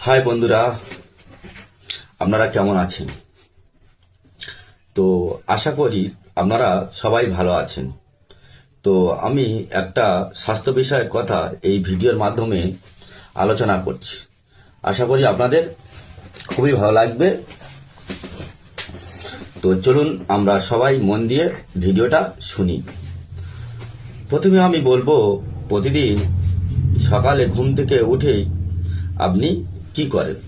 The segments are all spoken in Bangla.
হাই বন্ধুরা, আপনারা কেমন আছেন? তো আশা করি আপনারা সবাই ভালো আছেন। তো আমি একটা স্বাস্থ্য বিষয়ক কথা এই ভিডিওর মাধ্যমে আলোচনা করছি। আশা করি আপনাদের খুবই ভালো লাগবে। তো চলুন আমরা সবাই মন দিয়ে ভিডিওটা শুনি। প্রথমে আমি বলবো, প্রতিদিন সকালে ঘুম থেকে উঠেই আপনি কি করেন?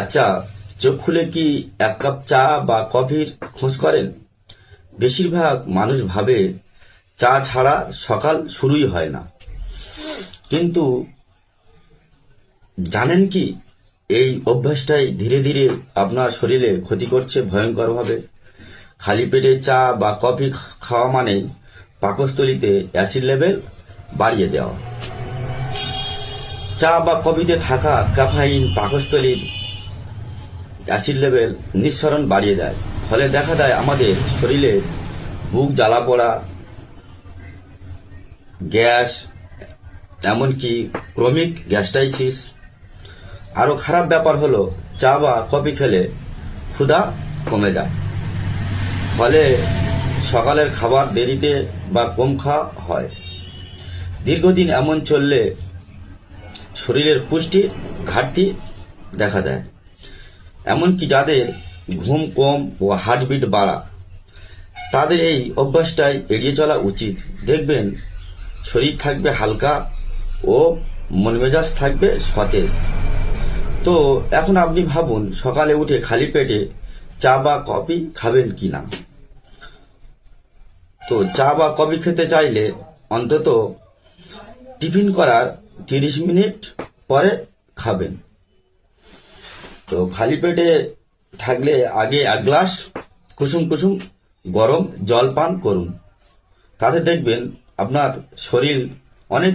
আচ্ছা, চোখ খুলে কি এক কাপ চা বা কফির খোঁজ করেন? বেশিরভাগ মানুষ ভাবে চা ছাড়া সকাল শুরুই হয় না। কিন্তু জানেন কি, এই অভ্যাসটাই ধীরে ধীরে আপনার শরীরে ক্ষতি করছে ভয়ঙ্করভাবে। খালি পেটে চা বা কফি খাওয়া মানে পাকস্থলীতে অ্যাসিড লেভেল বাড়িয়ে দেওয়া। চা বা কফিতে থাকা ক্যাফাইন পাকস্থলীর অ্যাসিড লেভেল নিঃসরণ বাড়িয়ে দেয়। ফলে দেখা দেয় আমাদের শরীরে বুক জ্বালা পোড়া, গ্যাস, এমনকি ক্রমিক গ্যাস্ট্রাইটিস। আরও খারাপ ব্যাপার হলো, চা বা কফি খেলে ক্ষুধা কমে যায়। ফলে সকালের খাবার দেরিতে বা কম খাওয়া হয়। দীর্ঘদিন এমন চললে শরীরের পুষ্টির ঘাটতি দেখা দেয়। এমনকি যাদের ঘুম কম ও হার্টবিট বাড়া, তাদের এই অভ্যাসটাই এড়িয়ে চলা উচিত। দেখবেন শরীর থাকবে হালকা ও মন মেজাজ থাকবে সতেজ। তো এখন আপনি ভাবুন, সকালে উঠে খালি পেটে চা বা কফি খাবেন কি না? তো চা বা কফি খেতে চাইলে অন্তত টিফিন করার 30 মিনিট পরে খাবেন। তো খালি পেটে থাকলে আগে 1 গ্লাস কুসুম কুসুম গরম জল পান করুন। তাতে দেখবেন আপনার শরীর অনেক